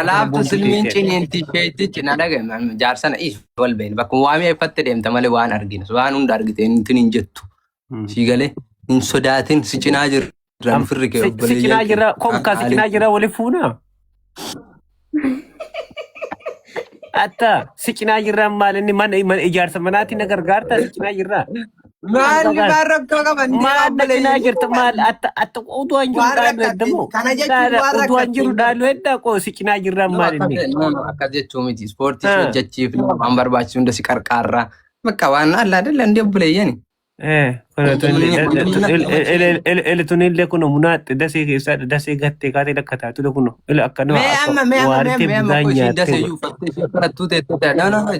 Alaabtu silmiin ciniinti isheetichi na dhagaye jaarsana wal beenu bakkuma waamee ifatti deemta malee waan arginu waan hunda argite intin hin jettu si galee hin sodaatin si cinaa jirra firri kee si cinaa jirra komkaa si cinaa jirra wali fuuna atta si cinaa jirra maal inni mana ijaarsa manaatti na gargaarta si cinaa jirra maal rakka qaban maal na cinaa jirta maal atta utuwaan jiru dhaalu eddamoo utuwaan jiru dhaalu eddaa qoo si cinaa jirra maal inni akkas jechuu miti ispoortii hojjechiif waan barbaachisu hunda si qarqaarraa bakka waan allaa dalla ndee buleeyyani Eletunillee kun munaatti dasee keessaa dasee gattee kaatee lakka taatudha kun akkanuma waartee budaa nyaattee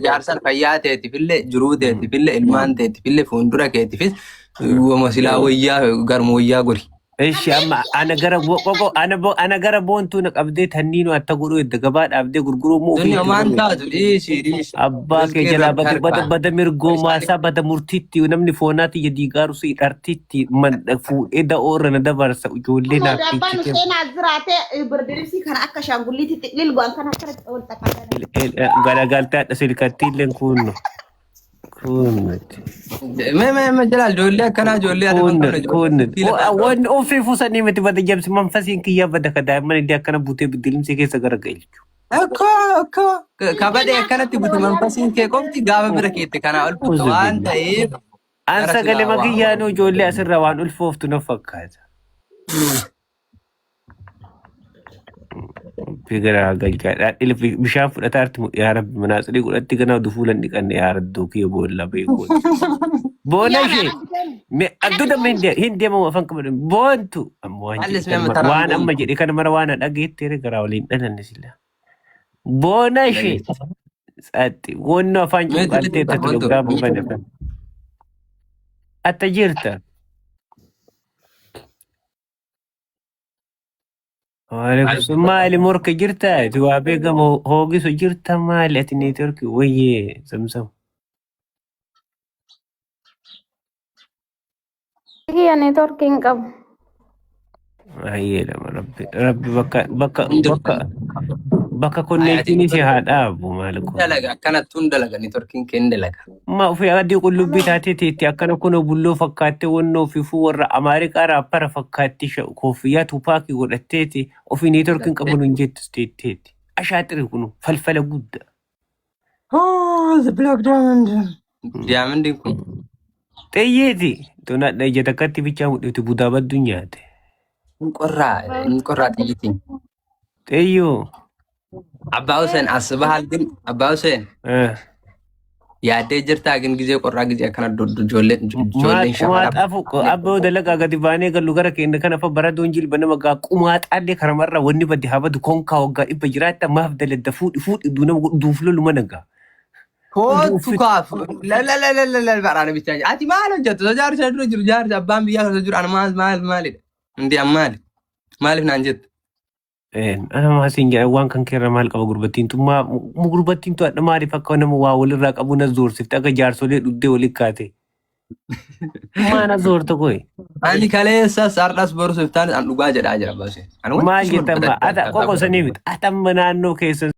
jaarsan fayyaa teetifillee jiruu teetifillee ilmaan teetifillee fuuldura keetifis silaa wayyaa garma wayyaa gori. Eeshi amma ana gara boontuu na qabdee tanniinu atta godhuu edda gabaa dhaabdee gurguruu moo Dunni homaan taatu dhiisii abbaa kee jalaa bada mirgoo maasaa bada murtiitti namni foonaatti yadii gaaru si dhartiitti fuudhee da'oorra na dabarsa ijoollee naaf itti garagaltee adda silkattiilleen kunno Mee jalaal ijoollee akkanaa ijoollee waan ofii fuusanii miti bada jabsi manfasiin kiyyaa bada ka daa'imman illee akkana butee bidilimsee keessa garagalchu. Akka kabadee akkanatti bute manfasiin kee qofti gaafa bira keette kanaa ol buta waan ta'eef. An sagalee makiyyaanuu ijoollee asirra waan ulfooftu na fakkaata. Figara galchaadha. Bishaan fudhataa artimu yaa rabbi manaatsirii godhatti ganaa dufuulan dhiqanne yaa raddoo kiyya boolla beekuu. Boona ishee adduudha hin deemamu afaan qabadan boontu waan amma jedhe kana mara waan dhageetteere garaa waliin dhalanne sila. Boona ishee saatti wanno afaan cuqqaaltee tattoo gaafa banafan. Atta jirta. Maali morka jirta waa beekama hoogisu jirta maali ati neetworkii wayyee samsam. Iya networking hin qabu. Ayyee rabbi bakka konneektiin si haa dhaabu maali kun. Dalaga akkanattuun dalaga networking kee dalaga. Ma ofii adii qullubbii taatee teetti akkana kun bulloo fakkaattee wannoo fifuu warra Amaarikaa raappara fakkaatti koofiyyaa tuupaakii godhatteeti ofii neetworking qabu nun jettu teetteeti. Ashaaxiri kun falfala guddaa. The Black Diamond. Diamondin kun. Xiyyeeti. Tunaadha ija takkatti bichaa mudhiti budaa baddu nyaate. Qorraa xiyyitiin. Xiyyoo. Abbaa Hussein asbahaal din Abbaa Hussein. Yaaddee jirtaa gin gizee qorraa gizee akkana ijoolleen shamarran. Qumaxaafu abbaa dalagaa gadi baanee gallu gara keenya kana fa baradoon jilba nama gaa qumaxaallee karamarraa wanni badde habadu konkaa waggaa dhibba jiraata maaf daladda fuudhi duuflolu mana gaa. Kootu kaafu baraana bichaa jira. Ati maal hojjettu? Jaarsa dura jiru jaarsa abbaan biyyaa keessa jiru ana maalidha? Ndi ammaali? Maaliif naan jettu? Ana maasiin jedha waan kan keerra maal qaba gurbattiintu gurbattiintu adda maaliif akka nama waa walirraa qabu na zoorsifte akka jaarsolee dhuddee walii kaate. Maana zoorta koye. Ani kaleessa sardhas boruuf iftaan an dhugaa jedhaa jira baasee. Maal jettan ata qoqosanii miti atamma naannoo keessa.